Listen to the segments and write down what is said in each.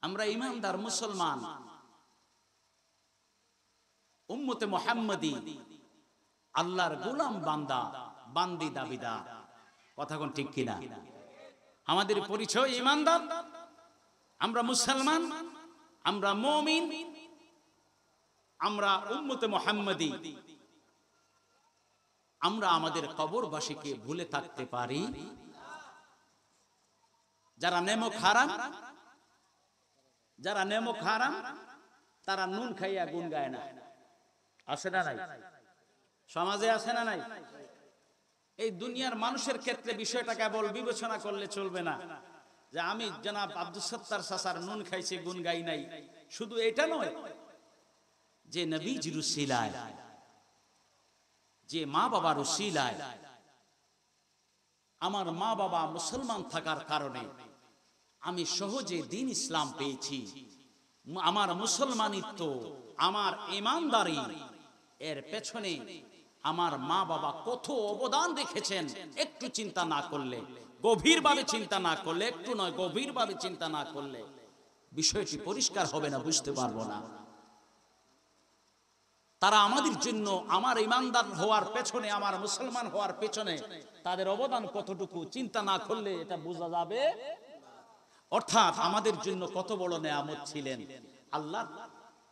আমরা ইমানদার মুসলমান, উম্মতে মুহাম্মাদি, আল্লাহর গোলাম বান্দা বান্দি দাবিদার। কথা কোন ঠিক কিনা? আমাদের পরিচয় ইমানদার, আমরা মুসলমান, আমরা মুমিন, আমরা উম্মতে মুহাম্মাদি। আমরা আমাদের কবরবাসীকে ভুলে থাকতে পারি? যারা নেমক হারাম তারা নুন খাইয়া গুন গায় না। আছে না নাই? সমাজে আছে না নাই? এই দুনিয়ার মানুষের ক্ষেত্রে বিষয়টা কেবল বিবেচনা করলে চলবে না যে আমি জনাব আব্দুল সত্তার চাচার নুন খাইছি গুন গাই নাই। শুধু এটা নয়, যে নবীজির উসিলায়, যে মা বাবার উসিলায়, আমার মা বাবা মুসলমান থাকার কারণে আমি সহজে দ্বীন ইসলাম পেয়েছি, আমার মুসলমানিত্ব, আমার ঈমানদারি, এর পেছনে আমার মা বাবা কত অবদান রেখেছেন একটু চিন্তা না করলে, গভীরভাবে চিন্তা না করলে, একটু নয় গভীরভাবে চিন্তা না করলে বিষয়টি পরিষ্কার হবে না, বুঝতে পারবো না। তারা আমাদের জন্য, আমার ঈমানদার হওয়ার পেছনে, আমার মুসলমান হওয়ার পেছনে তাদের অবদান কতটুকু চিন্তা না করলে এটা বোঝা যাবে। অর্থাৎ আমাদের জন্য কত বড় নেয়ামত ছিলেন আল্লাহর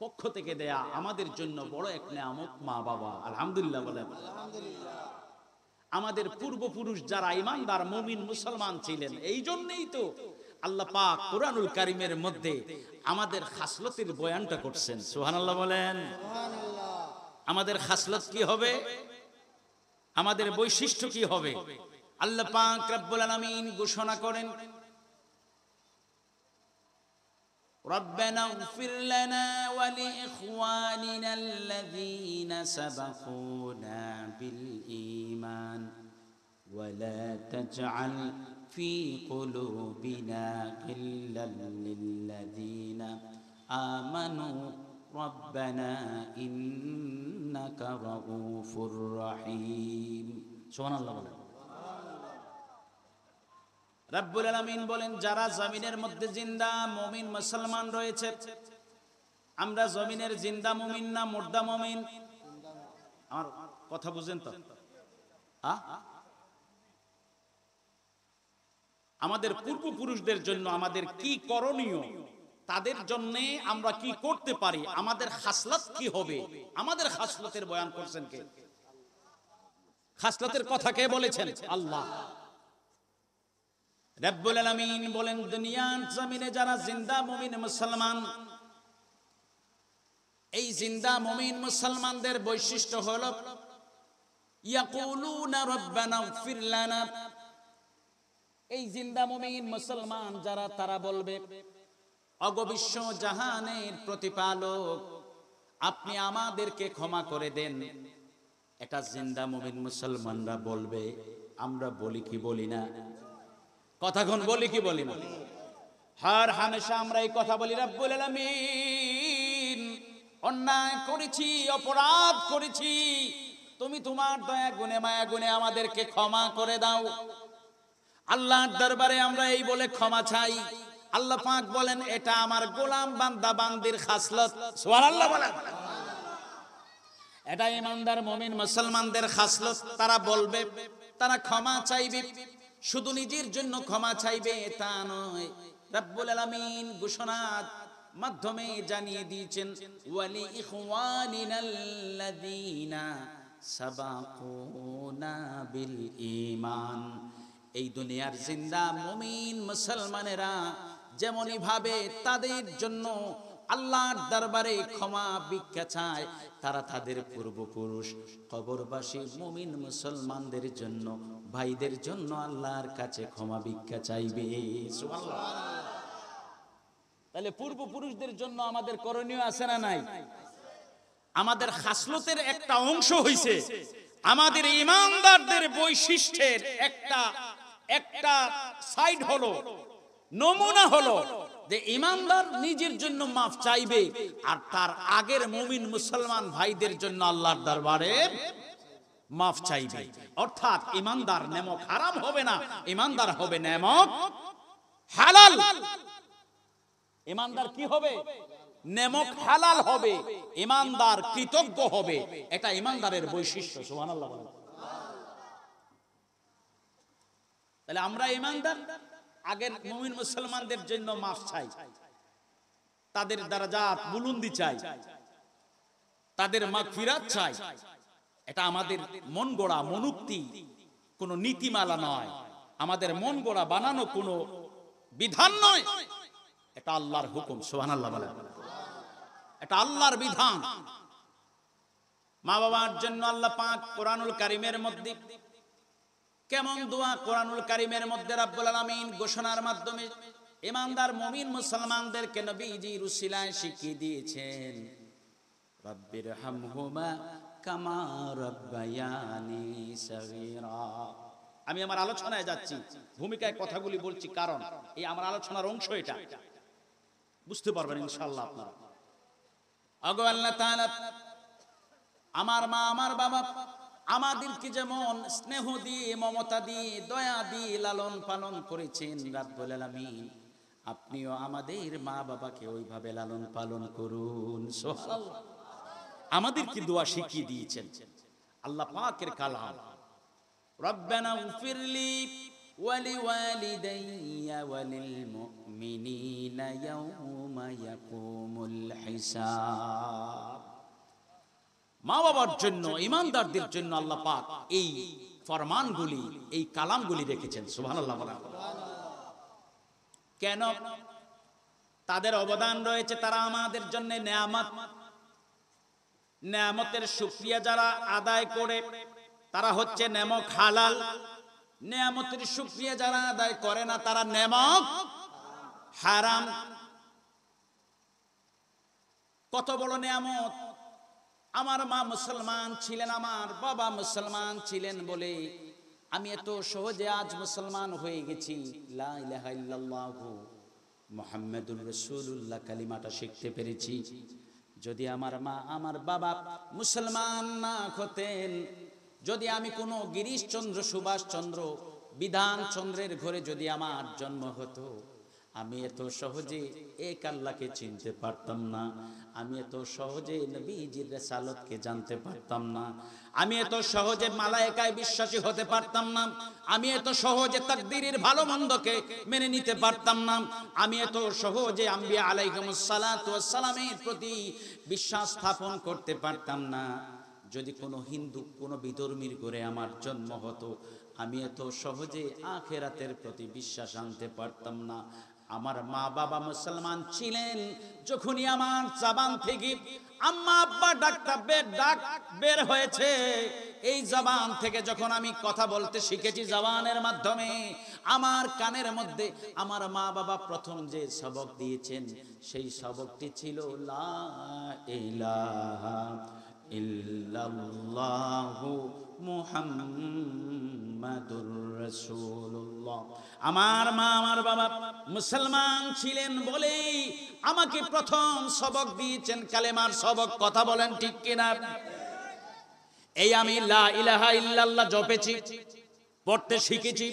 পক্ষ থেকে দেয়া, আমাদের জন্য বড় এক নেয়ামত মা বাবা। আলহামদুলিল্লাহ বলেন। আমাদের পূর্বপুরুষ যারা ঈমানদার মুমিন মুসলমান ছিলেন, এই জন্যই তো আল্লাহ পাক কুরআনুল কারীমের মধ্যে আমাদের খাসলতের বয়ানটা করছেন। সুবহানাল্লাহ বলেন। আমাদের খাসলত কি হবে, আমাদের বৈশিষ্ট্য কি হবে? আল্লাহ পাক রব্বুল আলামিন ঘোষণা করেন, ربنا اغفر لنا ولإخواننا الذين سبقونا بالإيمان ولا تجعل في قلوبنا غلا للذين آمنوا ربنا إنك رؤوف رحيم। سبحان الله। রব্বুল আলামিন বলেন, যারা জমিনের মধ্যে জিন্দা মুমিন মুসলমান রয়েছে, আমরা জমিনের জিন্দা মুমিন না মুর্দা মুমিন? আমার কথা বুঝেন তো? আমাদের পূর্বপুরুষদের জন্য আমাদের কি করণীয়, তাদের জন্য আমরা কি করতে পারি, আমাদের খাসলত কি হবে, আমাদের খাসলতের বয়ান করছেন কে? খাসলতের কথা কে বলেছেন? আল্লাহ। রব্বুল আলামিন বলেন, দুনিয়ার জমিনে যারা জিন্দা মুমিন মুসলমান, এই জিন্দা মুমিন মুসলমানদের বৈশিষ্ট্য হলো ইয়াকুলুনা রব্বানা ইগফির লানা। এই জিন্দা মুমিন মুসলমান যারা, তারা বলবে, ওগো বিশ্ব জাহানের প্রতিপালক, আপনি আমাদেরকে ক্ষমা করে দেন। এটা জিন্দা মুমিন মুসলমানরা বলবে। আমরা বলি কি বলি না? কথাক্ষণ বলি কি বলি না? হর হামেশা আমরা এই কথা বলি, রব্বুল আলামিন অন্যায় করেছি, অপরাধ করেছি, তুমি তোমার দয়া গুণে মায়া গুণে আমাদেরকে ক্ষমা করে দাও। আল্লাহর দরবারে আমরা এই বলে ক্ষমা চাই। আল্লাহ পাক বলেন, এটা আমার গোলাম বান্দা বান্দির খাসলত। সুবহানাল্লাহ বলেন। এটা ঈমানদার মুমিন মুসলমানদের খাসলত। তারা বলবে, তারা ক্ষমা চাইবে, শুধু নিজের জন্য ক্ষমা চাইবে তা নয়, রব্বুল আলামিন ঘোষণার মাধ্যমে জানিয়ে দিয়েছেন, ওয়ালি ইখওয়ানিনাল্লাযীনা সাবাকুনা বিল ঈমান। এই দুনিয়ার জিন্দা মুমিন মুসলমানেরা যেমনই ভাবে তাদের জন্য আল্লাহর দরবারে ক্ষমা ভিক্ষা চায়, তারা তাদের পূর্বপুরুষ কবরবাসী মুমিন মুসলমানদের জন্য, ভাইদের জন্য আল্লাহর কাছে ক্ষমা ভিক্ষা চাইবে। সুবহানাল্লাহ। তাহলে পূর্বপুরুষদের জন্য আমাদের করণীয় আছে না নাই? আমাদের খাসলতের একটা অংশ হইছে, আমাদের ঈমানদারদের বৈশিষ্ট্যের একটা সাইড হলো, নমুনা হলো যে ঈমানদার নিজের জন্য মাফ চাইবে আর তার আগের মুমিন মুসলমান ভাইদের জন্য আল্লাহর দরবারে মাফ চাইবে। অর্থাৎ ঈমানদার নেমক হারাম হবে না, ঈমানদার হবে নেমক হালাল। ইমানদার কি হবে? নেমক হালাল হবে, ইমানদার কৃতজ্ঞ হবে। এটা ইমানদারের বৈশিষ্ট্য। সুবহানাল্লাহ বলেন। তাহলে আমরা ইমানদার, আগের মুমিন মুসলমানদের জন্য মাফ চাই, তাদের দারাজাত বুলন্দি চাই, তাদের মাগফিরাত চাই। এটা আমাদের মন গড়া মনোক্তি, কোনো নীতিমালা নয়, আমাদের মন গড়া বানানো কোনো বিধান নয়, এটা আল্লাহর হুকুম। সুবহানাল্লাহ বলেন। এটা আল্লাহর বিধান। মা বাবার জন্য আল্লাহ পাক কোরআনুল কারীমের মধ্যে কেমন দোয়া, কোরআনুল কারীমের মধ্যে রব্বুল আলামিন ঘোষণার মাধ্যমে ইমানদার মুমিন মুসলমানদেরকে নবীজির উসিলায় শিখিয়ে দিয়েছেন, রব্বিরহামহুমা কামা রাব্বায়ানি সগীরা। আমি আমার আলোচনায় যাচ্ছি, ভূমিকায় কথাগুলি বলছি, কারণ এই আমার আলোচনার অংশ এটা, বুঝতে পারবেন ইনশাআল্লাহ আপনারা। আগো আল্লাহ তাআলা আমার মা আমার বাবা আমাদেরকে যেমন স্নেহ দিয়ে, মমতা দিয়ে, দয়া দিয়ে লালন পালন করেছেন রাব্বুল আলামিন, আপনিও আমাদের মা বাবাকে ওইভাবে লালন পালন করুন। সুবহানাল্লাহ। আমাদেরকে দোয়া শিখিয়ে দিয়েছেন আল্লাহ পাকের কালাম, রব্বানা গফিরলি ওয়া লিওয়ালিদাইয়া ওয়া লিল মুমিনিনা ইয়াওমা ইয়াকুমুল হিসাব। মা বাবার জন্য, ইমানদারদের জন্য আল্লাহ পাক এই ফরমানগুলি, এই কালামগুলি রেখেছেন। সুবহানাল্লাহ বলেন। কেন? তাদের অবদান রয়েছে, তারা আমাদের জন্য নেয়ামত, নেয়ামতের শুকরিয়া যারা আদায় করে তারা হচ্ছে নেমক হালাল, নেয়ামতের শুকরিয়া যারা আদায় করে না তারা নেমক হারাম। কত বড় নেয়ামত! আমার মা মুসলমান ছিলেন, আমার বাবা মুসলমান ছিলেন বলে আমি এত সহজে আজ মুসলমান হয়ে গেছি। লা ইলাহা ইল্লাল্লাহু মুহাম্মাদুর রাসূলুল্লাহ কালিমাটা শিখতে পেরেছি। যদি আমার মা আমার বাবা মুসলমান না হতেন, যদি আমি কোনো গিরিশচন্দ্র, সুভাষচন্দ্র, বিধানচন্দ্রের ঘরে যদি আমার জন্ম হতো, আমি এত সহজে এক আল্লাহকে চিনতে পারতাম না, আমি এত সহজে নবীজির রিসালাতকে জানতে পারতাম না, আমি এত সহজে মালায়েকায় বিশ্বাসী হতে পারতাম না, আমি এত সহজে তাকদীরের ভালো মন্দকে মেনে নিতে পারতাম না, আমি এত সহজে আম্বিয়া আলাইহিমুস সালাতু ওয়াস সালামের প্রতি বিশ্বাস স্থাপন করতে পারতাম না। যদি কোনো হিন্দু, কোনো বিধর্মীর ঘরে আমার জন্ম হতো, আমি এত সহজে আখিরাতের প্রতি বিশ্বাস আনতে পারতাম না। আমার মা বাবা মুসলমান ছিলেন, যখনই আমার জবান থেকে আম্মা আব্বা ডাকটা ডাক বের হয়েছে, এই জবান থেকে যখন আমি কথা বলতে শিখেছি জবানের মাধ্যমে, আমার কানের মধ্যে আমার মা বাবা প্রথম যে সবক দিয়েছেন সেই সবকটি ছিল লা ইলাহা ইল্লাল্লাহু মুহাম্মাদুর রাসূলুল্লাহ। আমার মা আমার বাবা মুসলমান ছিলেন বলেই আমাকে প্রথম সবক দিয়েছেন কালেমার সবক। কথা বলেন ঠিক কিনা? এই আমি লা ইলাহা ইল্লাল্লাহ জপেছি, পড়তে শিখেছি।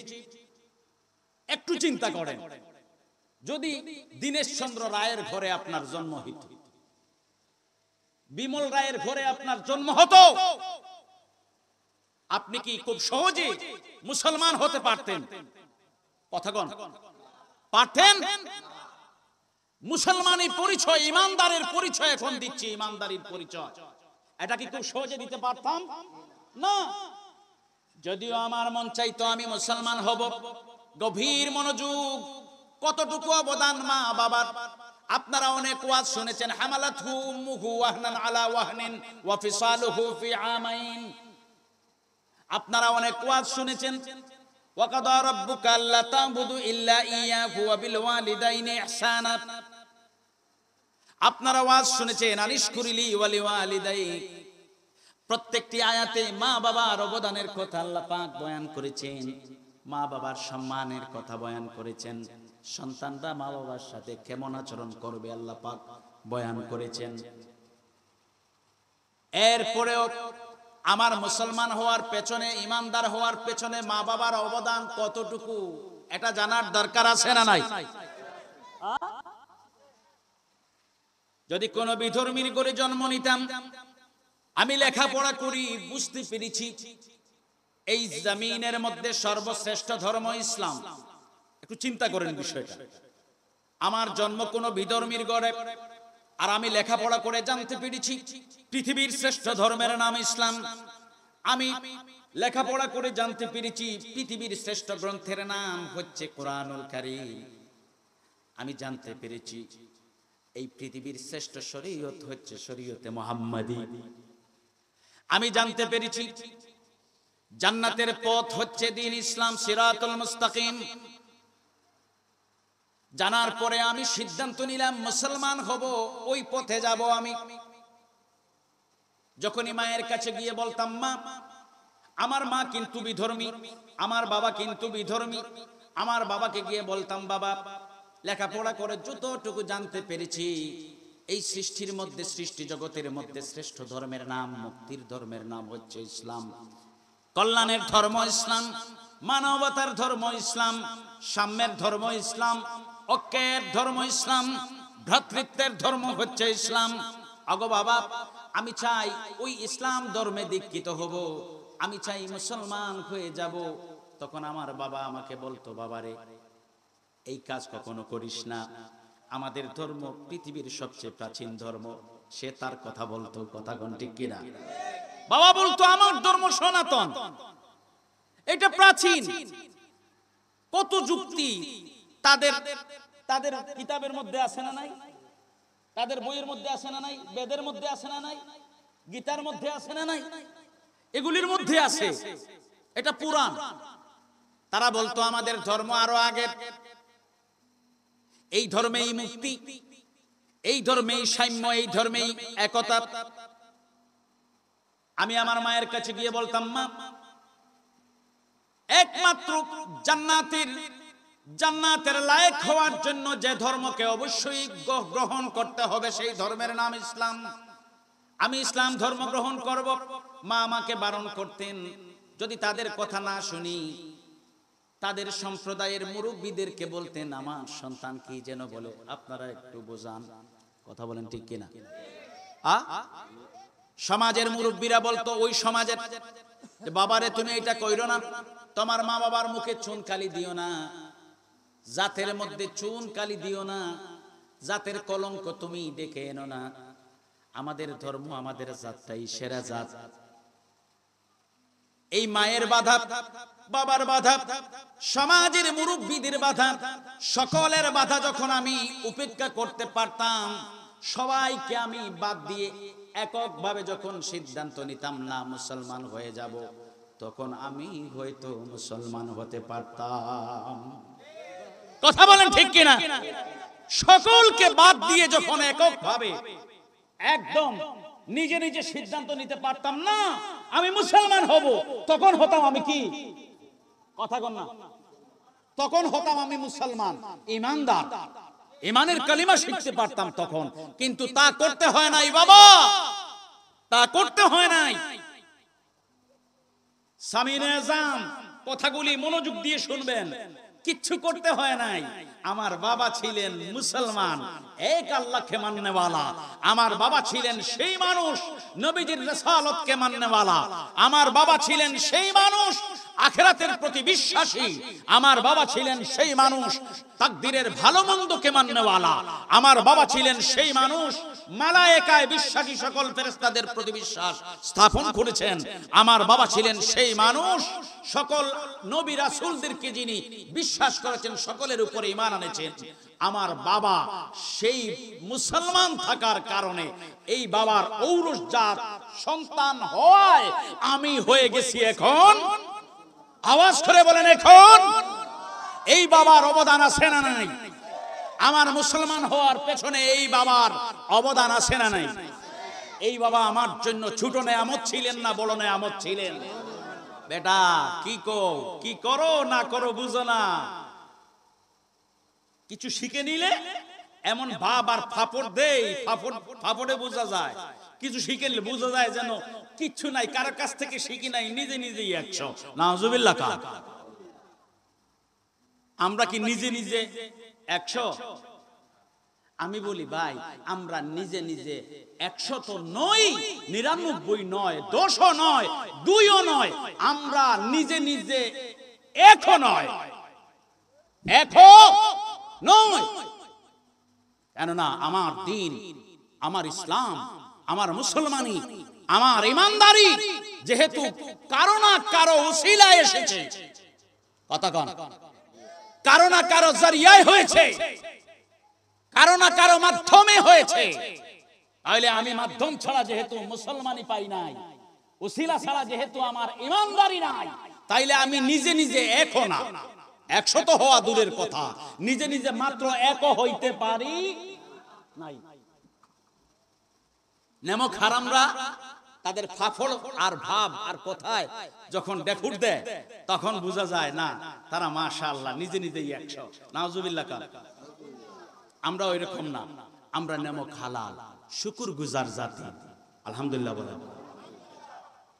একটু চিন্তা করেন, যদি দীনেশচন্দ্র রায়ের ঘরে আপনার জন্ম হতো, বিমল রায়ের ঘরে আপনার জন্ম হতো, আপনি কি খুব সহজে মুসলমান হতে পারতেন? কথাগণ পারতেন? মুসলমানের পরিচয়, ইমানদারের পরিচয় এখন দিচ্ছি, ইমানদারির পরিচয়, এটা কি খুব সহজে দিতে পারতাম না। যদিও আমার মন চাইতো আমি মুসলমান হব, গভীর মনোযোগ, কতটুকু অবদান মা বাবার। আপনারা অনেক ওয়াজ শুনেছেন, হামালাতহু উম্মুহু ওয়াহনান আলা ওয়াহনিন ওয়া ফিসালুহু ফি আমাইন। আপনারা অনেক ওয়াজ শুনেছেন, ওয়া কাদা রাব্বুকা আল্লা তা'বুদু ইল্লা ইয়াহু ওয়া বিল ওয়ালিদাইনি ইহসানা। আপনারা ওয়াজ শুনেছেন, আনিশকুরিলি ওয়া লিওয়ালিদাইক। প্রত্যেকটি আয়াতে মা বাবার অবদানের কথা আল্লাহ পাক বয়ান করেছেন, মা বাবার সম্মানের কথা বয়ান করেছেন, সন্তানরা মা বাবার সাথে কেমন আচরণ করবে আল্লাহ পাক বয়ান করেছেন। এরপরেও আমার মুসলমান হওয়ার পেছনে, ইমানদার হওয়ার পেছনে মা বাবার অবদান কতটুকু, এটা জানার দরকার আছে না নাই? যদি কোনো বিধর্মীর করে জন্ম নিতাম, আমি লেখাপড়া করি, বুঝতে পেরেছি এই জমিনের মধ্যে সর্বশ্রেষ্ঠ ধর্ম ইসলাম। একটু চিন্তা করেন বিষয়টা। আমার জন্ম কোনো বিধর্মীর ঘরে, আর আমি লেখাপড়া করে জানতে পেরেছি পৃথিবীর শ্রেষ্ঠ ধর্মের নাম ইসলাম। আমি লেখাপড়া করে জানতে পেরেছি পৃথিবীর শ্রেষ্ঠ গ্রন্থের নাম হচ্ছে কোরআনুল কারীম। আমি জানতে পেরেছি এই পৃথিবীর শ্রেষ্ঠ শরীয়ত হচ্ছে শরীয়তে মুহাম্মাদী। আমি জানতে পেরেছি জান্নাতের পথ হচ্ছে দ্বীন ইসলাম, সিরাতুল মুস্তাকিম। জানার পরে আমি সিদ্ধান্ত নিলাম মুসলমান হব, ওই পথে যাব আমি। যখনই মায়ের কাছে গিয়ে বলতাম, মা, আমার মা কিন্তু বিধর্মী, আমার বাবা কিন্তু বিধর্মী, আমার বাবাকে গিয়ে বলতাম, বাবা, লেখাপড়া করে যতটুকু জানতে পেরেছি এই সৃষ্টির মধ্যে, সৃষ্টি জগতের মধ্যে শ্রেষ্ঠ ধর্মের নাম, মুক্তির ধর্মের নাম হচ্ছে ইসলাম। কল্যাণের ধর্ম ইসলাম, মানবতার ধর্ম ইসলাম, সাম্যের ধর্ম ইসলাম, ঐক্যের ধর্ম ইসলাম, ভ্রাতৃত্বের ধর্ম হচ্ছে ইসলাম। আগো বাবা, আমি চাই ওই ইসলাম ধর্মে দীক্ষিত হব, আমি চাই মুসলমান হয়ে যাব। তখন আমার বাবা আমাকে বলতো, বাবারে, এই কাজ কখনো করিস না, আমাদের ধর্ম পৃথিবীর সবচেয়ে প্রাচীন ধর্ম। সে তার কথা বলতো, কথা কোন ঠিক কিনা? বাবা বলতো, আমার ধর্ম সনাতন, এটা প্রাচীন। কত যুক্তি তাদের তাদের কিতাবের মধ্যে আছে না নাই? তাদের বইয়ের মধ্যে আছে না নাই? বেদের মধ্যে আছে না নাই? গীতার মধ্যে আছে না নাই? এগুলির মধ্যে আছে, এটা পুরাণ। তারা বলতো আমাদের ধর্ম আরো আগের, এই ধর্মেই মুক্তি, এই ধর্মেই সাম্য, এই ধর্মেই একতা। আমি আমার মায়ের কাছে গিয়ে বলতাম, মা, একমাত্র জান্নাতের লায়ক হওয়ার জন্য যে ধর্মকে অবশ্যই গ্রহণ করতে হবে সেই ধর্মের নাম ইসলাম। আমি ইসলাম ধর্ম গ্রহণ করব। মা আমাকে বারণ করতেন, যদি তাদের কথা না শুনি তাদের সম্প্রদায়ের মুরব্বীদেরকে বলতেন, আমার সন্তান কি যেন বলে, আপনারা একটু বোঝান, কথা বলেন ঠিক কিনা? সমাজের মুরব্বীরা বলতো ওই সমাজের, বাবারে তুমি এটা কইরো না, তোমার মা বাবার মুখে চুন কালি দিও না, জাতের মধ্যে চুন কালি দিও না, জাতের কলঙ্ক তুমি ডেকে এনো না, আমাদের ধর্ম, আমাদের জাতটাই সেরা জাত। এই মায়ের বাধা, বাবার বাধা, সমাজের মুরব্বীদের বাধা, সকলের বাধা যখন আমি উপেক্ষা করতে পারতাম, সবাইকে আমি বাদ দিয়ে এককভাবে যখন সিদ্ধান্ত নিতাম না মুসলমান হয়ে যাব, তখন আমি হয়তো মুসলমান হতে পারতাম। কথা বলেন ঠিক কিনা? সকলকে বাদ দিয়ে যখন এককভাবে একদম নিজে নিজে সিদ্ধান্ত নিতে পারতাম না আমি মুসলমান হব, তখন হতাম আমি কি? কথা বল না। তখন হতাম আমি মুসলমান, ঈমানদার, ঈমানের কালিমা শিখতে পারতাম তখন। কিন্তু তা করতে হয় নাই বাবা, তা করতে হয় নাই। সামিনে আজম, কথাগুলি মনোযোগ দিয়ে শুনবেন, কিচ্ছু করতে হয় নাই। আমার বাবা ছিলেন মুসলমান, এক আল্লাহকে মাননেওয়ালা। আমার বাবা ছিলেন সেই মানুষ নবীজির রিসালাতকে মাননেওয়ালা। আমার বাবা ছিলেন সেই মানুষ আখিরাতের প্রতি বিশ্বাসী। আমার বাবা ছিলেন সেই মানুষ তাকদীরের ভালো মন্দকে মাননেওয়ালা। আমার বাবা ছিলেন সেই মানুষ মালায়েকায় বিশ্বাসী, সকল ফেরেশতাদের প্রতি বিশ্বাস স্থাপন করেছেন। আমার বাবা ছিলেন সেই মানুষ সকল নবী রাসূলদেরকে যিনি বিশ্বাস করেছেন, সকলের উপরে ঈমান আনেছেন। আমার বাবা সেই মুসলমান থাকার কারণে এই বাবার ঔরসজাত সন্তান হওয়ায় আমি হয়ে গেছি এখন। আওয়াজ করে বলেন এখন। এই বাবার অবদান আছে না নাই? আমার মুসলমান হওয়ার পেছনে এই বাবার অবদান আছে না নাই? এই বাবা আমার জন্য ছোট নেয়ামত ছিলেন না, বড় নেয়ামত ছিলেন। বেটা কি করো না করো বুঝো না, কিছু শিখে নিলে এমন ভাব আর ফাপড় দেই, ফাপড়ে বোঝা যায়। কিছু শিখে নিলে বোঝা যায় যেন কিচ্ছু নাই, কারো কাছ থেকে শিখি নাই, নিজে নিজেই 100। নাউজুবিল্লাহ। আমরা কি নিজে নিজে 100? আমি বলি ভাই, আমরা নিজে নিজে 100 তো নই, 99 নয়, 10ও নয়, 2ও নয়, আমরা নিজে নিজে 1ও নয়, 1ও নয়। কেননা আমার দিন, আমার ইসলাম, আমার মুসলমানি, আমার ইমানদারি যেহেতু কারো না কারো উসিলায় এসেছে, কথা কন, কারো না কারো জরিয়ায় হয়েছে, কারো না কারো মাধ্যমে হয়েছে, তাহলে আমি মাধ্যম ছাড়া যেহেতু মুসলমানি পাই নাই, উসিলা ছাড়া যেহেতু আমার ইমানদারি নাই, তাইলে আমি নিজে নিজে একও না, 100 তো হওয়া দূরের কথা, নিজে নিজে মাত্র একও হইতে পারি নাই। নেমক হারামরা তাদের ফাফড় আর ভাব আর কথায় যখন ডেফুট দেয় তখন বোঝা যায় না তারা মাশাআল্লাহ নিজে নিজেই 100। নাউজুবিল্লাহ। আমরা ওই রকম না, আমরা নেমক হালাল, শুকুর গুজার জাতি। আলহামদুলিল্লাহ বলেন।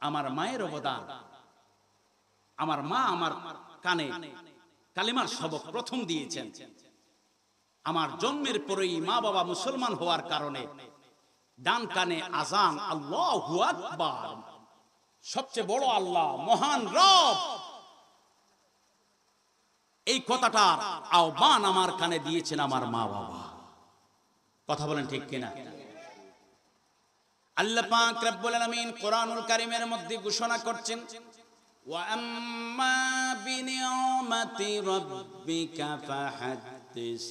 আমার মায়ের অবদান, আমার মা আমার কানে কালিমার সবক প্রথম দিয়েছেন। আমার জন্মের পরেই মা বাবা মুসলমান হওয়ার কারণে ডান কানে আজান আল্লাহু আকবার, সবচেয়ে বড় আল্লাহ, মহান রব, এই কথাটার আহ্বান আমার কানে দিয়েছেন আমার মা বাবা। কথা বলেন ঠিক কিনা? আল্লাহ পাক রব্বুল আলামিন কোরআনুল কারীমের মধ্যে ঘোষণা করছেন, ওয়া আম্মা বিনিয়ামাতি রাব্বিকা ফাহাদ্দিস।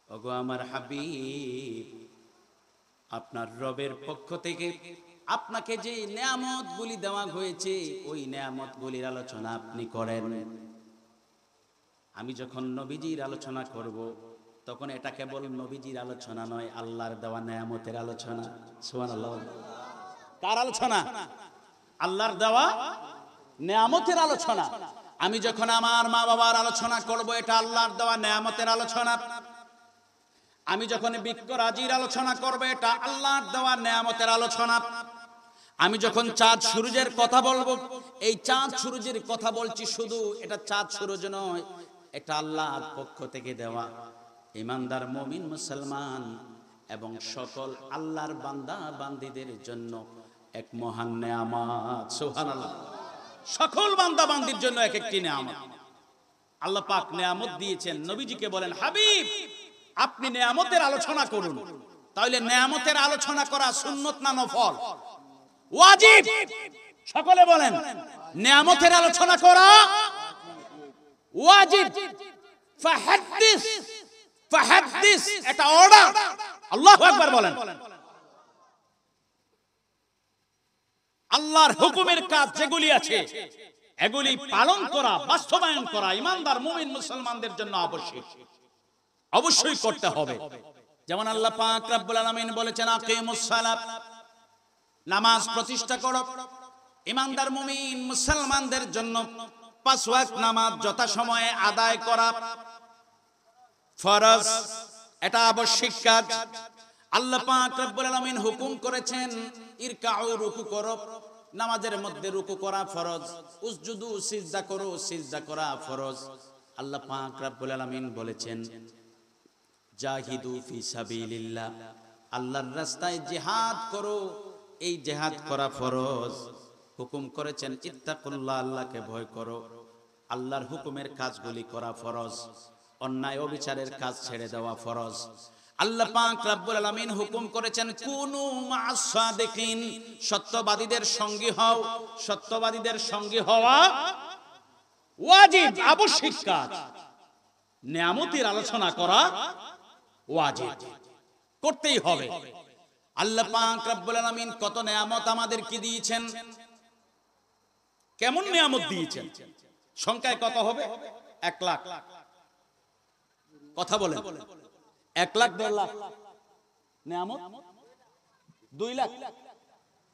ওগো আমার হাবিব, আপনার রবের পক্ষ থেকে আপনাকে যে নেয়ামতগুলি দেওয়া হয়েছে ওই নেয়ামতগুলির আলোচনা আপনি করেন। আমি যখন নবীজির আলোচনা করব তখন এটা কেবল নবীজির আলোচনা নয়, আল্লাহর দেওয়া নেয়ামতের আলোচনা। সুবহানাল্লাহ। কার আলোচনা? আল্লাহর দেওয়া নেয়ামতের আলোচনা। আমি যখন আমার মা বাবার আলোচনা করব এটা আল্লাহর দেওয়া নেয়ামতের আলোচনা। আমি যখন বৃক্ষরাজির আলোচনা করব এটা আল্লাহর দেওয়া নেয়ামতের আলোচনা। আমি যখন চাঁদ সূর্যের কথা বলবো, এই চাঁদ সূর্যের কথা বলছি শুধু, এটা চাঁদ সূর্য নয়, এটা আল্লাহর পক্ষ থেকে দেওয়া ঈমানদার মুমিন মুসলমান এবং সকল আল্লাহর বান্দা বান্দীদের জন্য এক মহান নেয়ামত। সুবহানাল্লাহ। সকল বান্দা বান্দীর জন্য এক একটি নেয়ামত আল্লাহ পাক নেয়ামত দিয়েছেন। নবীজিকে বলেন, হাবিব আপনি নেয়ামতের আলোচনা করুন। তাহলে নেয়ামতের আলোচনা করা সুন্নত না নফল? ওয়াজিব। সকলে বলেন, নেয়ামতের আলোচনা করা ওয়াজিব। ফাহাদ্দিস, ফাহাদ্দিস এটা অর্ডার। আল্লাহু আকবার বলেন। আল্লাহর হুকুমের কাজ যেগুলি আছে এগুলি পালন করা, বাস্তবায়ন করা ঈমানদার মুমিন মুসলমানদের জন্য আবশ্যক, অবশ্যই করতে হবে। যেমন আল্লাহ পাক রব্বুল আলামিন বলেছেন, আকিমুস সালাত, নামাজ প্রতিষ্ঠা করো। ঈমানদার মুমিন মুসলমানদের জন্য 5 ওয়াক্ত নামাজ যথাসময়ে আদায় করা ফরজ, এটা আবশ্যক কাজ। আল্লাহ পাক রব্বুল আলামিন হুকুম করেছেন, ইরকাউ, রুকু করো। নামাজের মধ্যে রুকু করা ফরজ। উসজুদু, সিজদা করো, সিজদা করা ফরজ। আল্লাহ পাক রব্বুল আলামিন বলেছেন, জাহিদু ফি সাবিলিল্লাহ, আল্লাহর রাস্তায় জিহাদ করো, এই জিহাদ করা ফরজ। হুকুম করেছেন ইত্তাকুল্লাহ, আল্লাহকে ভয় করো। আল্লাহর হুকুমের কাজগুলি করা ফরজ, অন্যায় অবিচারের কাজ ছেড়ে দেওয়া ফরজ। আল্লাহ পাক রব্বুল আলামিন হুকুম করেছেন, কুনু মা'আস সাদিকিন, সত্যবাদীদের সঙ্গী হও। সত্যবাদীদের সঙ্গী হওয়া ওয়াজিব, আবশ্যক কাজ। নেয়ামতের আলোচনা করা ওয়াজিব, করতেই হবে। আল্লাহ পাক রব্বুল আলামিন কত নেয়ামত আমাদেরকে দিয়েছেন, কেমন নেয়ামত দিয়েছেন, সংখ্যায় কত হবে? 1 লাখ। কথা বলেন, 1 লাখ, 1.5 লাখ নেয়ামত, 2 লাখ,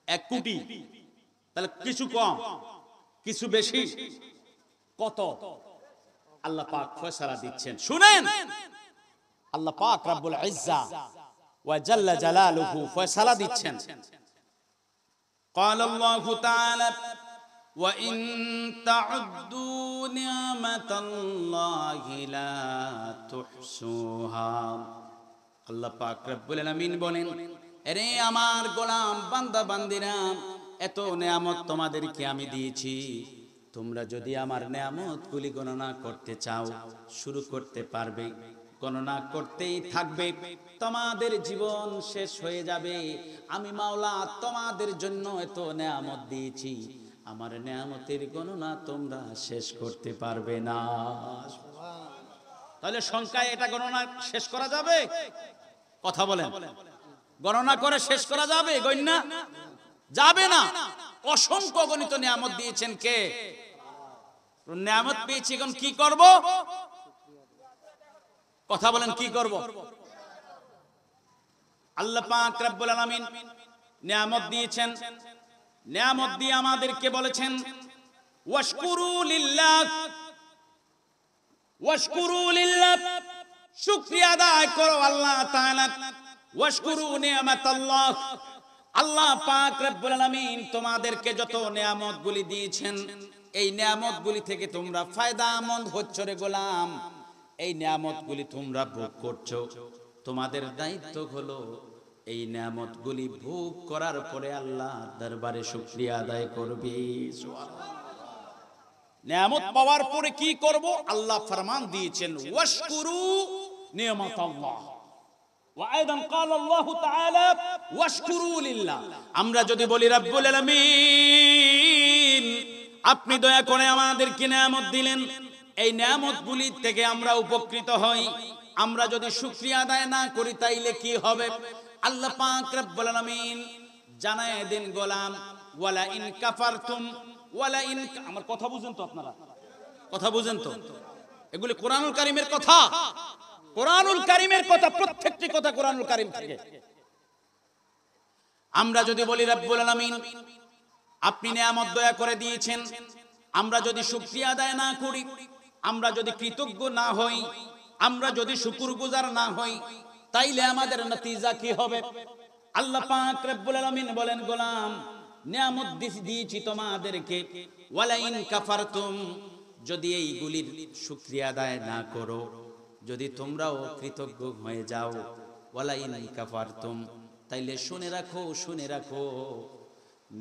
1 কোটি। তাহলে কিছু কম কিছু বেশি, কত? আল্লাহ পাক ফয়সালা দিচ্ছেন। শুনেন, আল্লাহ পাক রব্বুল ইজ্জা ওয়া জাল্লা জালালুহু ফয়সালা দিচ্ছেন। ক্বালা আল্লাহু তাআলা, ওয়া ইন তা'উদ্দু নি'মাতাল্লাহি লা তুহসুহা। আল্লাহ পাক রব্বুল আলামিন বলেন, আরে আমার গোলাম বান্দা বান্দিরা, এত নেয়ামত তোমাদেরকে আমি দিয়েছি, তোমরা যদি আমার নেয়ামতগুলি গণনা করতে চাও শুরু করতে পারবে, গণনা করতেই থাকবে, তোমাদের জীবন শেষ হয়ে যাবে। আমি মাওলা তোমাদের জন্য এত নেয়ামত দিয়েছি, আমার নেয়ামতের গণনা তোমরা শেষ করতে পারবে না। তাহলে সংখ্যায় এটা গণনা শেষ করা যাবে? কথা বলেন, গণনা করে শেষ করা যাবে? গণনা যাবে না। অসংখ্য গণিত নিয়ামত দিয়েছেন কে? নিয়ামত পেয়েছি, এখন কি করব? কথা বলেন, কি করব? আল্লাহ পাক রব্বুল আলামিন নিয়ামত দিয়েছেন, নিয়ামত দিয়ে আমাদেরকে বলেছেন ওয়াশকুরু লিল্লাহ, ওয়াশকুরু লিল্লাহ, শুকরিয়া আদায় করো আল্লাহ তাআলা। ওয়াশকুরু নিয়ামাতাল্লাহ, আল্লাহ পাক রব্বুল আলামিন তোমাদেরকে যত নিয়ামতগুলি দিয়েছেন, এই নিয়ামতগুলি থেকে তোমরা ফায়দামন্দ হচ্ছ রে গোলাম। এই নিয়ামতগুলি তোমরা ভোগ করছো, তোমাদের দায়িত্ব হলো এই নিয়ামতগুলি ভোগ করার পরে আল্লাহর দরবারে শুকরিয়া আদায় করবে। নিয়ামত পাওয়ার পরে কি করব? আল্লাহ ফরমান দিয়েছেন ওয়াশকুরু নিয়ামাতাল্লাহ, ওয়া আইদান ক্বাল আল্লাহু তাআলা ওয়াশকুরু লিল্লাহ। আমরা যদি বলি রব্বুল আলামিন আপনি দয়া করে আমাদেরকে নিয়ামত দিলেন, এই নিয়ামতগুলি থেকে আমরা উপকৃত হই, আমরা যদি শুকরিয়া আদায় না করি তাইলে কি হবে? আল্লাহ পাক রব্বুল আলামিন জানায় দেন গোলাম, ওয়ালা ইন কাফারতুম ওয়ালা ইন, আমার কথা বুঝেন তো আপনারা? কথা বুঝেন তো? এগুলি কোরআনুল কারীমের কথা, কোরআনুল কারীমের কথা, প্রত্যেকটি কথা কোরআনুল কারীম থেকে। আমরা যদি বলি রব্বুল আলামিন আপনি নিয়ামত দয়া করে দিয়েছেন, আমরা যদি শুকরিয়া আদায় না করি, আমরা যদি কৃতজ্ঞ না হই, আমরা যদি শুকরগুজার না হই, তাইলে আমাদের নতিজা কি হবে? আল্লাহ পাক রব্বুল আলামিন বলেন গোলাম নিয়ামত দিয়েছি তোমাদেরকে, ওয়ালা ইন কাফারতুম, যদি এইগুলির শুকরিয়া আদায় না করো, যদি তোমরাও কৃতজ্ঞ হয়ে যাও, ওয়ালা ইন কাফারতুম, তাইলে শুনে রাখো, শুনে রাখো,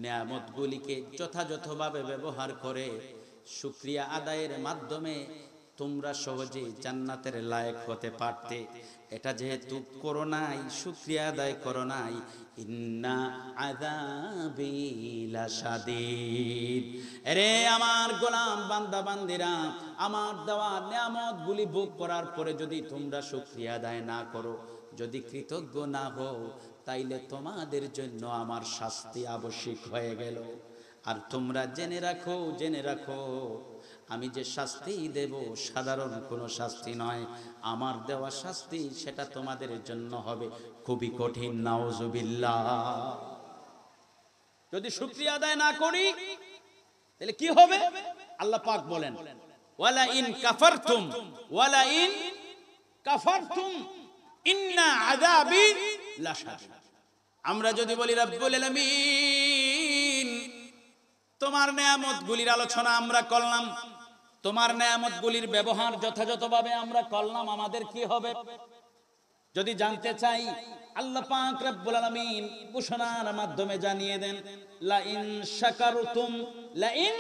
নিয়ামতগুলিকে যথাযথভাবে ব্যবহার করে শুকরিয়া আদায়ের মাধ্যমে তোমরা সহজে জান্নাতের লায়ক হতে পারতে। এটা যেহেতু করো নাই, শুকরিয়া আদায় করো নাই, ইন্না আযাবি লাশাদীদ। আরে আমার গোলাম বান্দা বান্দিরা, আমার দেওয়া নিয়ামতগুলি ভোগ করার পরে যদি তোমরা শুকরিয়া আদায় না করো, যদি কৃতজ্ঞ না হও, তাইলে তোমাদের জন্য আমার শাস্তি আবশ্যক হয়ে গেল। আর তোমরা জেনে রাখো, জেনে রাখো, আমি যে শাস্তি দেব সাধারণ কোনো শাস্তি নয়, আমার দেওয়া শাস্তি সেটা তোমাদের জন্য হবে খুবই কঠিন। নাউজুবিল্লাহ। যদি শুকরিয়া আদায় না করি তাহলে কি হবে? আল্লাহ পাক বলেন ওয়ালা ইন কাফারতুম, ওয়ালা ইন কাফারতুম ইন্না আযাবি লাশাদীদ। আমরা যদি বলি রব্বুল আলামিন তোমার নিয়ামতগুলির আলোচনা আমরা করলাম, তোমার নিয়ামতগুলির ব্যবহার যথাযথভাবে আমরা করলাম, আমাদের কি হবে? যদি জানতে চাই, আল্লাহ পাক রব্বুল আলামিন ঘোষণার মাধ্যমে জানিয়ে দেন লা ইন শাকারতুম, লা ইন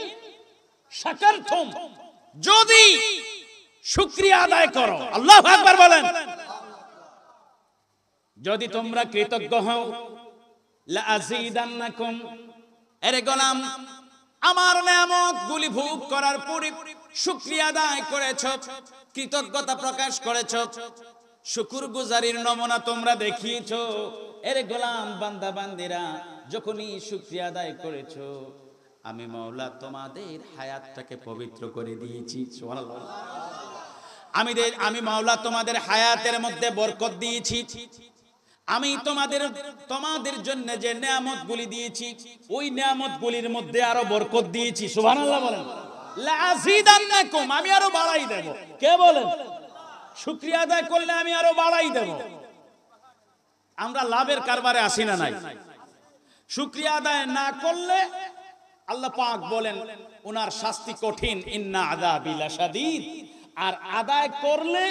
শাকারতুম, যদি শুকরিয়া আদায় করো, আল্লাহু আকবার বলেন, যদি তোমরা কৃতজ্ঞ হও, লা আযীদান্নাকুম। আরে গোলাম, আমার নিয়ামতগুলি ভোগ করার পরে শুকরিয়া আদায় করেছো, কৃতজ্ঞতা প্রকাশ করেছো, শুকরগুজারির নমুনা তোমরা দেখিয়েছো। এর গোলাম বান্দা বান্দিরা, যখনই শুকরিয়া আদায় করেছো, আমি মাওলা তোমাদের হায়াতটাকে পবিত্র করে দিয়েছি। সুবহানাল্লাহ। আমি মাওলা তোমাদের হায়াতের মধ্যে বরকত দিয়েছি। আমি তোমাদের জন্য যে নিয়ামতগুলি দিয়েছি, ওই নিয়ামতগুলির মধ্যে আরো বরকত দিয়েছি। সুবহানাল্লাহ বলেন। লা আযীদান্নাকুম, আমি আরো বাড়াই দেব। কে বলেন? শুকরিয়া আদায় করলে আমি আরো বাড়াই দেব। আমরা লাভের কারবারে আসি না নাই? শুকরিয়া আদায় না করলে আল্লাহ পাক বলেন ওনার শাস্তি কঠিন, ইন্না আযাবি লাশাদীদ। আর আদায় করলে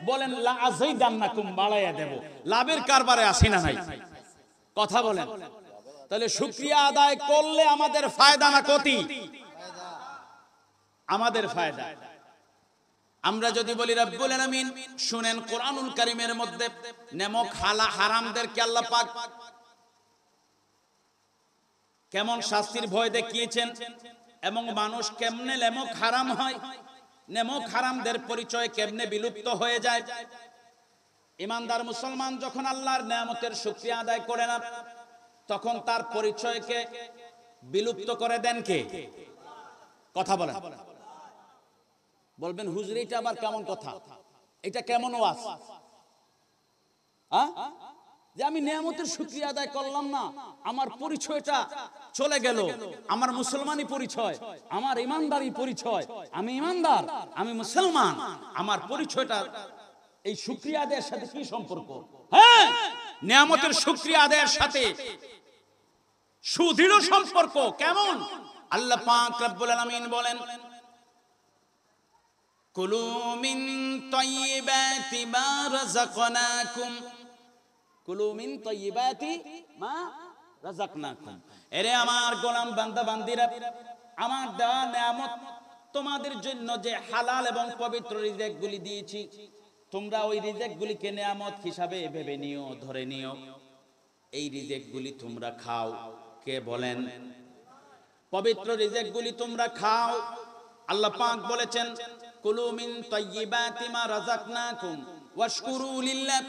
বলেন লা আযাইদান্নাকুম, বাড়াইয়া দেব। লাভের কারবারে আসি না নাই? কথা বলেন। তাহলে শুকরিয়া আদায় করলে আমাদের ফায়দা না ক্ষতি? আমাদের ফায়দা। আমরা যদি বলি রব্বুল আলামিন, শুনেন কোরআনুল কারীমের মধ্যে নেমক হারামদেরকে আল্লাহ পাক কেমন শাস্তির ভয় দেখিয়েছেন এবং মানুষ কেমনে নেমক হারাম হয়, নেমক হারামদের পরিচয় কেমনে বিলুপ্ত হয়ে যায়। ইমানদার মুসলমান যখন আল্লাহর নেয়ামতের শুকরিয়া আদায় করে না, তখন তার পরিচয়কে বিলুপ্ত করে দেন কে? কথা বলেন। বলবেন হুজুর এটা আবার কেমন কথা, এটা কেমন ওয়াজ? যে আমি নেয়ামতের শুকরিয়া আদায় করলাম না, আমার পরিচয়টা চলে গেল, আমার মুসলমানি পরিচয়, আমার ইমানদারি পরিচয়, আমি ইমানদার, আমি মুসলমান, আমার পরিচয়টা এই শুকরিয়া আদায়ের সাথে কি সম্পর্ক? হ্যাঁ, নেয়ামতের শুকরিয়া আদায়ের সাথে সুদৃঢ় সম্পর্ক। কেমন? আল্লাহ পাক রব্বুল আলামিন বলেন, কুলু মিন তাইয়্যিবাতি মা রাযাকনাকুম, কুলু মিন তাইয়্যিবাতি মা রাযাকনাকুম। এরে আমার গোলাম বান্দা বান্দিরা, আমার দেওয়া নেয়ামত তোমাদের জন্য যে হালাল এবং পবিত্র রিজিকগুলি দিয়েছি, তোমরা ওই রিজিকগুলিকে নেয়ামত হিসাবে ভেবে নিও, ধরে নিও। এই রিজিকগুলি তোমরা খাও। কে বলেন? পবিত্র রিজিকগুলি তোমরা খাও। আল্লাহ পাক বলেছেন, কুলু মিন তাইয়্যিবাতি মা রাযাকনাকুম ওয়াশকুরু লিল্লাহ।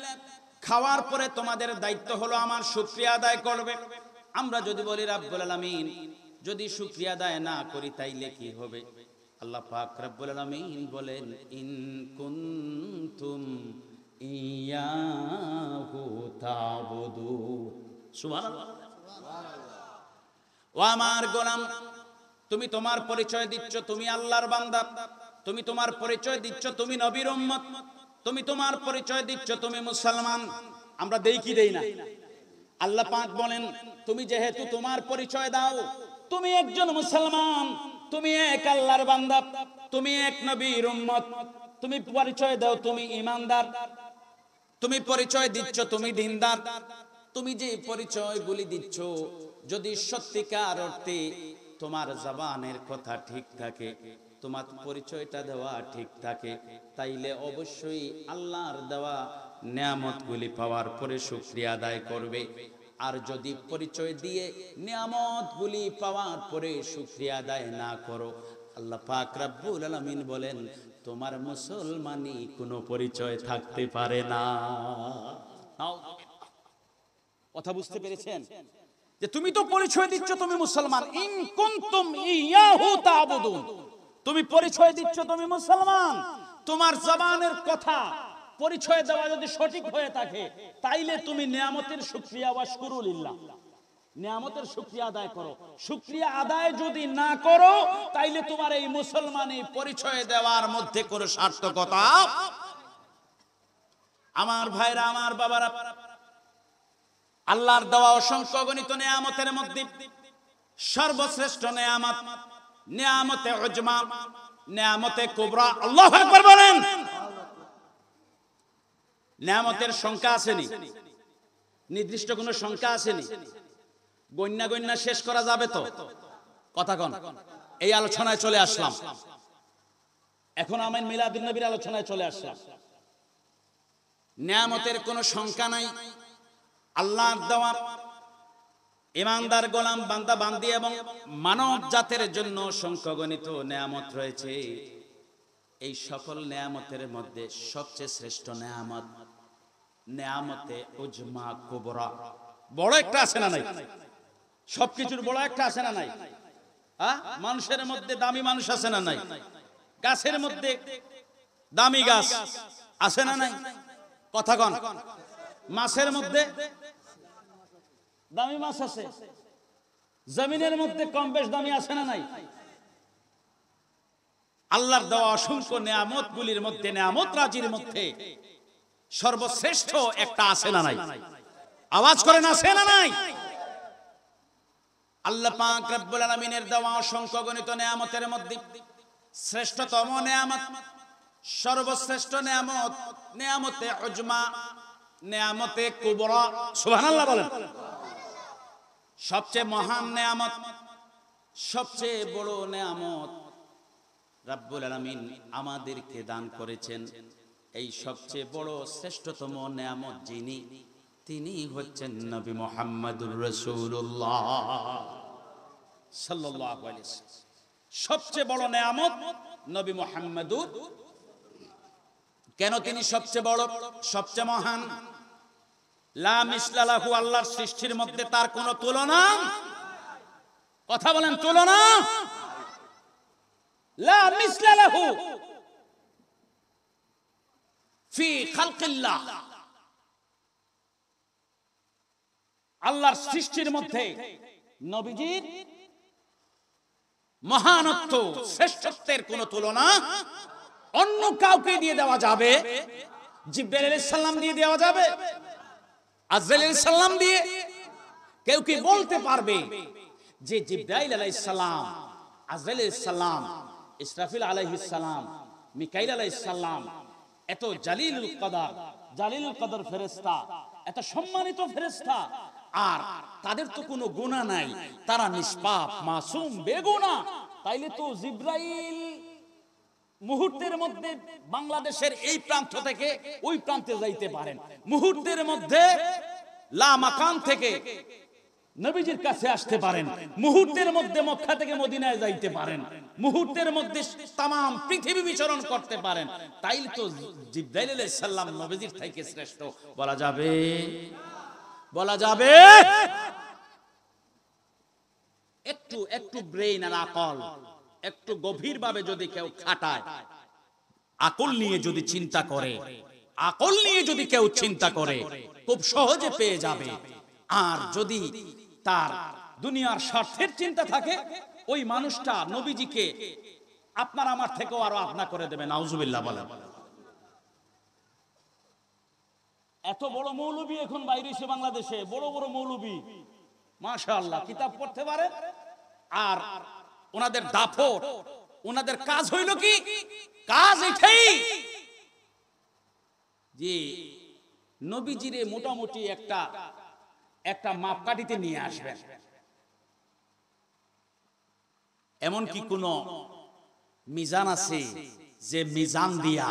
খাওয়ার পরে তোমাদের দায়িত্ব হলো আমার শুকরিয়া আদায় করবে। আমরা যদি বলি রব্বুল আলামিন, যদি শুকরিয়া আদায় না করি তাইলে কি হবে? আল্লাহ পাক রব্বুল আলামিন বলেন, ইন কুনতুম ইয়াহু তা'বুদু। সুবহানাল্লাহ। ও আমার গোলাম, তুমি তোমার পরিচয় দিচ্ছ তুমি আল্লাহর বান্দা, তুমি তোমার পরিচয় দিচ্ছ তুমি নবীর উম্মত, তুমি তোমার পরিচয় দিচ্ছ তুমি মুসলমান। আমরা দেই কি দেই না? আল্লাহ পাক বলেন, তুমি যেহেতু তোমার পরিচয় দাও তুমি একজন মুসলমান, তুমি এক আল্লাহর বান্দা, তুমি এক নবীর উম্মত, তুমি পরিচয় দাও তুমি ঈমানদার, তুমি পরিচয় দিচ্ছ তুমি দ্বীনদার, তুমি যে পরিচয়গুলি দিচ্ছ যদি সত্যিকার অর্থে তোমার জবানের কথা ঠিক থাকে, তোমার পরিচয়টা দেওয়া ঠিক থাকে, তাইলে অবশ্যই আল্লাহর দেওয়া নেয়ামতগুলি পাওয়ার পরে শুকরিয়া আদায় করবে। আর যদি পরিচয় দিয়ে নেয়ামতগুলি পাওয়ার পরে শুকরিয়া আদায় না করো, আল্লাহ পাক রব্বুল আলামিন বলেন, তোমার মুসলমানি কোনো পরিচয় থাকতে পারে না। কথা বুঝতে পেরেছেন? যে তুমি তো পরিচয় দিচ্ছ তুমি মুসলমান, ইন কুনতুম ইয়াহু তা'বুদুন, তুমি পরিচয় দিচ্ছ তুমি মুসলমান, তোমার জবানের কথা পরিচয় দেওয়া যদি সঠিক হয়ে থাকে তাইলে তুমি নিয়ামতের শুকরিয়া ওয়াশকুরু লিল্লাহ, নিয়ামতের শুকরিয়া আদায় করো। শুকরিয়া আদায় যদি না করো তাইলে তোমার এই মুসলমানি পরিচয় দেওয়ার মধ্যে কোনো সার্থকতা। আমার ভাইরা, আমার বাবারা, আল্লাহর দেওয়া অসংখ্য গণিত নিয়ামতের মধ্যে সর্বশ্রেষ্ঠ নিয়ামত নিয়ামতে উজমা, নিয়ামতে কুবরা। আল্লাহু আকবার বলেন। নিয়ামতের সংখ্যা আসেনি, নির্দিষ্ট কোনো সংখ্যা আসেনি, গণ্যা গণ্যা শেষ করা যাবে তো? কথা কন। এই আলোচনায় চলে আসলাম, এখন আমি মিলাদুন নবীর আলোচনায় চলে আসলাম। নিয়ামতের কোনো সংখ্যা নাই। আল্লাহর দেওয়া ঈমানদার গোলাম বান্দা বান্দি এবং মানব জাতির জন্য সংখ্যাগণিত নিয়ামত রয়েছে। এই সকল নিয়ামতের মধ্যে সবচেয়ে শ্রেষ্ঠ নিয়ামত নিয়ামতে উজমা কুবরা। বড় একটা আছে না নাই? সবকিছুর বড় একটা আছে না নাই? মানুষের মধ্যে দামি মানুষ আছে না নাই? গাছের মধ্যে দামি গাছ আছে না নাই? কথা কন। মাছের মধ্যে দামি মাছ আছে, জমিনের মধ্যে কম বেশ দামি আছে না নাই? আল্লাহর দেওয়া অসংখ্য নিয়ামত গুলির মধ্যে, নিয়ামত রাজির মধ্যে সর্বশ্রেষ্ঠ একটা আছে না নাই? আওয়াজ করেন, আছে না নাই? আল্লাহ পাক রব্বুল আলামিনের দেওয়া অসংখ্য গণিত নিয়ামতের মধ্যে শ্রেষ্ঠতম নিয়ামত সর্বশ্রেষ্ঠ নেয়ামত, নেয়ামতে উজমা, নেয়ামতে কুবরা, সুবহানাল্লাহ বলেন। সবচেয়ে মহান নেয়ামত, সবচেয়ে বড় নেয়ামত রব্বুল আলামিন আমাদেরকে দান করেছেন। এই সবচেয়ে বড় শ্রেষ্ঠতম নেয়ামত যিনি, তিনি হচ্ছেন নবী মুহাম্মদুর রাসূলুল্লাহ সাল্লাল্লাহু আলাইহি ওয়াসাল্লাম। সবচেয়ে বড় নেয়ামত নবী মুহাম্মদুর। কেন তিনি সবচেয়ে বড়, সবচেয়ে মহান? লা মিসলা লাহু, আল্লাহর সৃষ্টির মধ্যে তার কোনো তুলনা, কথা বলেন, তুলনা। লা মিসলা লাহু ফি খালকিল্লাহ, আল্লাহর সৃষ্টির মধ্যে নবীজির মহানত্ব, শ্রেষ্ঠত্বের কোনো তুলনা অন্য কাউকে দিয়ে দেওয়া যাবে? জিবরাইল আলাইহিস সালাম দিয়ে দেওয়া যাবে? আজরাইল আলাইহিস সালাম দিয়ে? কেউ কি বলতে পারবে যে জিবরাইল আলাইহিস সালাম, আজরাইল আলাইহিস সালাম, ইসরাফিল আলাইহিস সালাম, মিকাইল আলাইহিস সালাম এত জালিলুল কদর ফেরেশতা, এত সম্মানিত ফেরেশতা, আর তাদের তো কোনো গুনাহ নাই, তারা নিষ্পাপ, মাসুম, বেগুনাহ। তাইলে তো জিবরাইল মুহূর্তের মধ্যে বাংলাদেশের এই প্রান্ত থেকে ওই প্রান্তে যাইতে পারেন, মুহূর্তের মধ্যে লা মাকান থেকে নবীজির কাছে আসতে পারেন, মুহূর্তের মধ্যে মক্কা থেকে মদিনায় যাইতে পারেন, মুহূর্তের মধ্যে तमाम পৃথিবী বিচরণ করতে পারেন। তাইলে তো জিবরাইল আলাইহিস সালাম নবীজির থেকে শ্রেষ্ঠ বলা যাবে? বলা যাবে? একটু ব্রেইন আর আকল একটু গভীরভাবে যদি কেউ খাটায়, আকল নিয়ে যদি চিন্তা করে, আকল নিয়ে যদি কেউ চিন্তা করে, খুব সহজে পেয়ে যাবে। আর যদি তার দুনিয়ার স্বার্থের চিন্তা থাকে, ওই মানুষটা নবীজিকে আপনার আমার থেকেও আরো আপনা করে দেবে। নাউজুবিল্লাহ বলেন। এত বড় মৌলবী এখন বাইরে এসে বাংলাদেশে, বড় বড় মৌলবী, মাশাআল্লাহ, কিতাব পড়তে পারে। আর ওনাদের দাফট, ওনাদের কাজ হইল কি? কাজ এটাই যে নবীজিরে মোটামুটি একটা মাপকাঠিতে নিয়ে আসবেন। এমন কি কোন মিজান আছে যে মিজান দিয়া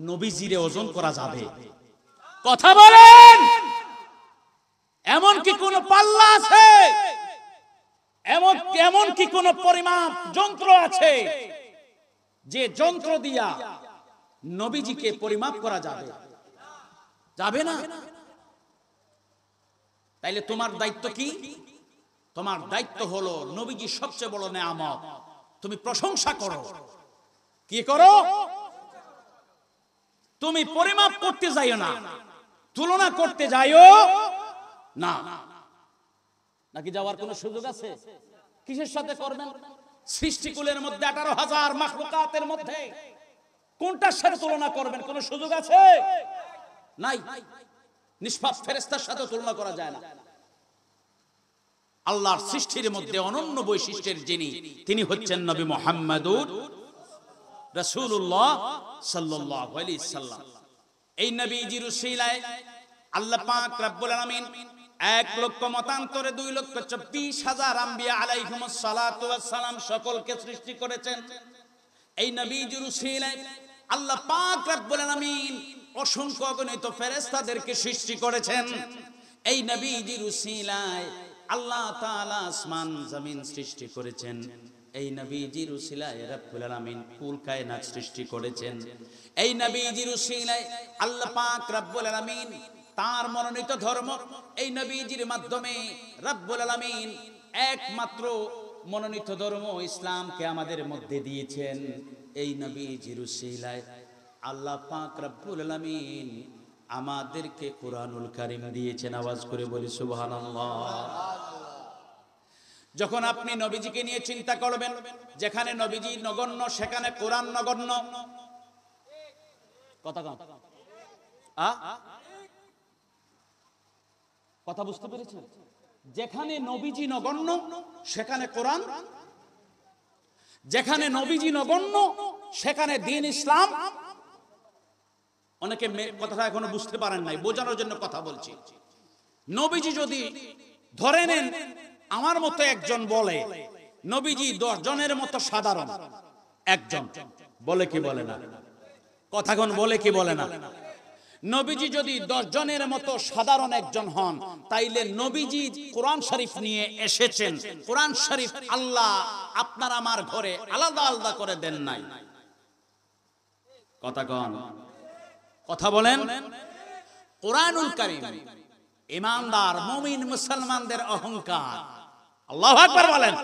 নবীজিরে ওজন করা যাবে? কথা বলেন। এমন কি কোন পাল্লা আছে? এমন কি কোন পরিমাপ যন্ত্র আছে যে যন্ত্র দিয়া নবীজিকে পরিমাপ করা যাবে? যাবে না। তাইলে তোমার দায়িত্ব কি? তোমার দায়িত্ব হলো নবীজি সবচেয়ে বড় নেয়ামত, তুমি প্রশংসা করো। কি করো? তুমি পরিমাপ করতে যাইও না, তুলনা করতে যাইও না। নাকি যাওয়ার কোনো সুযোগ আছে? কিসের সাথে করবেন? সৃষ্টিকুলের মধ্যে 18,000 মাখলুকাতের মধ্যে কোনটার সাথে তুলনা করবেন? কোনো সুযোগ আছে? নাই। নিষ্পাপ ফেরেশতার সাথে তুলনা করা যায় না। আল্লাহর সৃষ্টির মধ্যে অনন্য বৈশিষ্ট্যের যিনি, তিনি হচ্ছেন নবী মুহাম্মদুর রাসূলুল্লাহ সাল্লাল্লাহু আলাইহি সাল্লাম। এই নবীজির উসিলায় আল্লাহ পাক রব্বুল আলামিন 1 লক্ষ মতান্তরে 2,24,000 আম্বিয়া আলাইহিমুস সালাতু ওয়াস সালাম সকলকে সৃষ্টি করেছেন। এই নবীজির উসিলায় আল্লাহ পাক রব্বুল আলামিন অসংখ্য অগণিত ফেরেশতাদেরকে সৃষ্টি করেছেন। এই নবীজির উসিলায় আল্লাহ তাআলা আসমান জমিন সৃষ্টি করেছেন। এই নবীজির উসিলায় রব্বুল আলামিন কুল কায়নাত সৃষ্টি করেছেন। এই নবীজির উসিলায় আল্লাহ পাক রব্বুল আলামিন তার মনোনীত ধর্ম, এই নবীজির মাধ্যমে রব্বুল আলামিন একমাত্র মনোনীত ধর্ম ইসলামকে আমাদের মধ্যে দিয়েছেন। এই নবীজির উসিলায় আল্লাহ পাক রব্বুল আলামিন আমাদেরকে কোরআনুল কারীম দিয়েছেন। আওয়াজ করে বলি সুবহানাল্লাহ। যখন আপনি নবীজিকে নিয়ে চিন্তা করবেন, যেখানে নবীজি নগণ্য সেখানে কোরআন নগণ্য। কথা বুঝতে পেরেছেন? যেখানে নবীজি নগণ্য সেখানে কোরআন, যেখানে নবীজি নগণ্য সেখানে দ্বীন ইসলাম অনেকে কথাটা এখনো বুঝতে পারেন নাই, বোঝানোর জন্য কথা বলছি। নবীজি যদি ধরে নেন আমার মতো একজন বলে, নবীজি 10 জনের মতো সাধারণ একজন, বলে কি বলে না? কথাক্ষণ বলে কি বলে না? নবীজি যদি 10 জনের মতো সাধারণ একজন হন, তাইলে নবীজি কোরআন শরীফ নিয়ে এসেছেন। কোরআন শরীফ আল্লাহ আপনার আমার ঘরে আলাদা আলাদা করে দেন নাই। কথা বলেন। কোরআনুল কারীম ঈমানদার মুমিন মুসলমানদের অহংকার। আল্লাহু আকবার বলেন।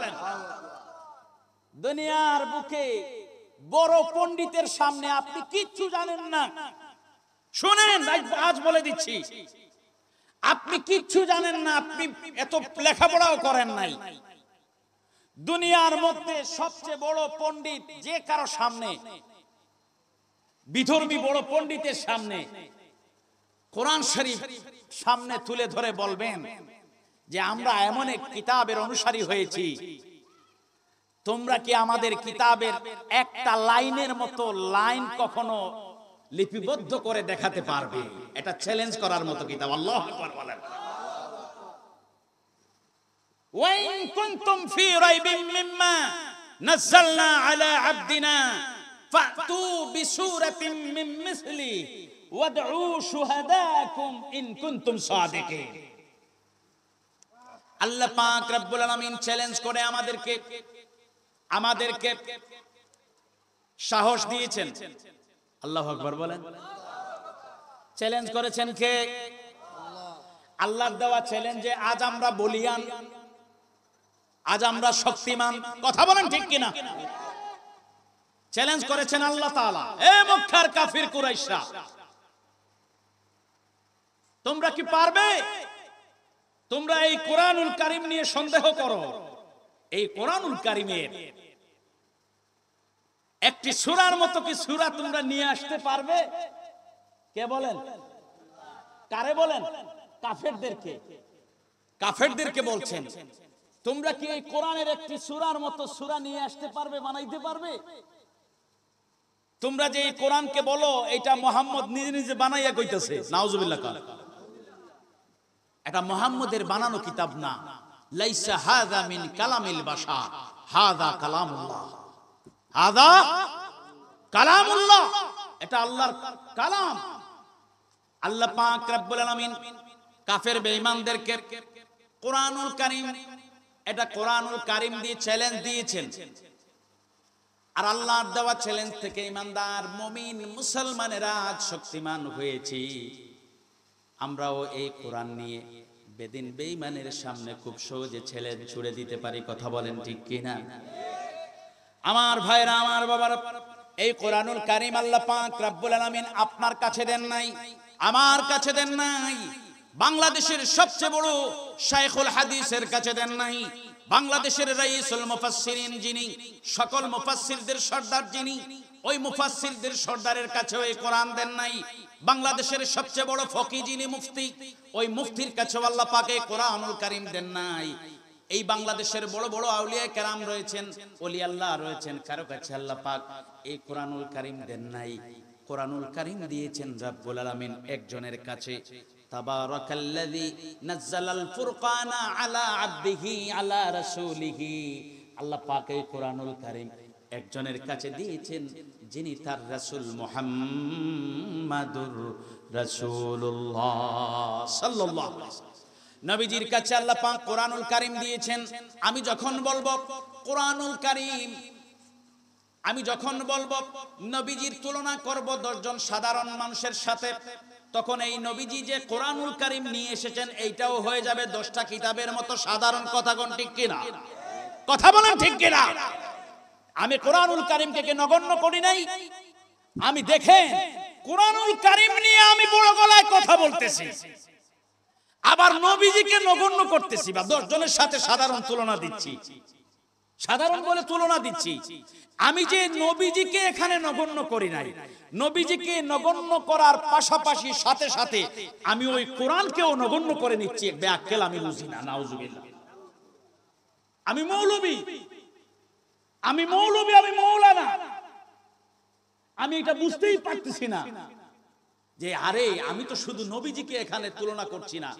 দুনিয়ার বুকে বড় পণ্ডিতের সামনে আপনি কিচ্ছু জানেন না, শুনেন আজ বলে দিচ্ছি, আপনি কিচ্ছু জানেন না, আপনি এত লেখাপড়াও করেন নাই। দুনিয়ার মধ্যে সবচেয়ে বড় পণ্ডিত যে কারো সামনে, বিধর্মী বড় পণ্ডিতের সামনে কোরআন শরীফ সামনে তুলে ধরে বলবেন যে আমরা এমন এক কিতাবের অনুসারী হয়েছি, তোমরা কি আমাদের কিতাবের একটা লাইনের মতো লাইন কখনো লিপিবদ্ধ করে দেখাতে পারবে? এটা চ্যালেঞ্জ করার মতো কিতাব। আল্লাহু আকবার বলেন। ওয়া ইন কুনতুম ফি রাইবিন মিম্মা নাযালনা আলা আবদিনা ফাতু বিসূরাতিন মিন মিসলি ওয়াদউ শুহাদাকুম ইন কুনতুম সাদিকিন। আল্লাহ পাক রব্বুল আলামিন চ্যালেঞ্জ করে আমাদেরকে সাহস দিয়েছেন। আল্লাহু আকবার বলেন। চ্যালেঞ্জ করেছেন কে? আল্লাহর দেওয়া চ্যালেঞ্জে আজ আমরা বলিয়ান, আজ আমরা শক্তিমান। কথা বলেন ঠিক কিনা? চ্যালেঞ্জ করেছেন আল্লাহ তাআলা। এ মক্কার কাফির কুরাইশরা, তোমরা কি পারবে? তোমরা এই কোরআনুল কারীম নিয়ে সন্দেহ করো, এই কোরআনুল কারীমের একটি সূরার মতো কি সূরা তোমরা নিয়ে আসতে পারবে? কে বলেন? কারে বলেন? কাফেরদেরকে বলছেন, তোমরা কি এই কোরআনের একটি সূরার মতো সূরা নিয়ে আসতে পারবে, বানাইতে পারবে? তোমরা যে এই কোরআনকে বলো এটা মুহাম্মদ নিজে নিজে বানাইয়া কইতেছে, নাউজুবিল্লাহ। এটা মুহাম্মদের বানানো কিতাব না। লাইসা হাযা মিন কালামিল বাশার, হাযা কালামুল্লাহ। হাযা কালামুল্লাহ, এটা আল্লাহর কালাম। আল্লাহ পাক রব্বুল আলামিন কাফের বেঈমানদেরকে কোরআনুল কারীম, এটা কোরআনুল কারীম দিয়ে চ্যালেঞ্জ দিয়েছেন। আর আল্লাহর দেওয়া চ্যালেঞ্জ থেকে ইমানদার মুমিন মুসলমানেরা আজ শক্তিমান হয়েছি। আমরাও এই কোরআন নিয়ে বেদিন বেঈমানের সামনে খুব সহজে চ্যালেঞ্জ ছুড়ে দিতে পারি। কথা বলেন ঠিক কিনা? আমার ভাইরা, আমার বাবারা, এই কোরআনুল কারীম আল্লাহ পাক রব্বুল আলামিন আপনার কাছে দেন নাই, আমার কাছে দেন নাই, বাংলাদেশের সবচেয়ে বড় শাইখুল হাদিসের কাছে দেন নাই, বাংলাদেশের রাইসুল মুফাসসিরিন যিনি, সকল মুফাসসিরদের সর্দার যিনি, ওই মুফাসসিরদের সর্দারের কাছেও এই কোরআন দেন নাই। বাংলাদেশের সবচেয়ে বড় ফকি যিনি মুফতি, ওই মুফতির কাছেও আল্লাহ পাক এই কোরআনুল কারীম দেন নাই। এই বাংলাদেশের বড় বড় আউলিয়া কেরাম রয়েছেন, ওলি আল্লাহ রয়েছেন, কারো কাছে আল্লাহ পাক এই কোরআনুল কারীম দেন নাই। কোরআনুল কারীম দিয়েছেন রব্বুল আলামিন একজনের কাছে। তাবারাকাল্লাযী নাযালাল ফুরকানা আলা আবদিহি আলা রাসূলিহি। আল্লাহ পাক এই কোরআনুল কারীম একজনের কাছে দিয়েছেন যিনি তার রাসূল মুহাম্মাদুর রাসূলুল্লাহ সাল্লাল্লাহু আলাইহি ওয়াসাল্লাম। নবীজির কাছে আল্লাহ পাক কোরআনুল কারীম দিয়েছেন। আমি যখন বলবো কোরআনুল কারীম, আমি যখন বলবো নবীজির তুলনা করব 10 জন সাধারণ মানুষের সাথে, তখন এই নবীজি যে কোরআনুল কারীম নিয়ে এসেছেন এইটাও হয়ে যাবে 10টা কিতাবের মতো সাধারণ। কথা কোন ঠিক কিনা? কথা বলেন ঠিক কিনা? আমি কোরআনুল কারীমকে নগণ্য করি নাই। আমি দেখেন কোরআনুল কারীম নিয়ে আমি বড় গলায় কথা বলতেছি, আবার নবীজিকে নগণ্য করতেছি বা 10 জনের সাথে সাধারণ তুলনা দিচ্ছি, সাধারণ বলে তুলনা দিচ্ছি। আমি যে নবীজিকে এখানে নগণ্য করি নাই, নবীজিকে নগণ্য করার পাশাপাশি সাথে সাথে আমি ওই কোরআনকেও নগণ্য করে নিচ্ছি। বেআক্কেল আমি বুঝি না, নাউজুবিল্লাহ। আমি মৌলবী, আমি মৌলানা, আমি এটা বুঝতেই পারতেছি না। যে আরে আমি তো শুধু নবীজিকে এখানে তুলনা করছি না,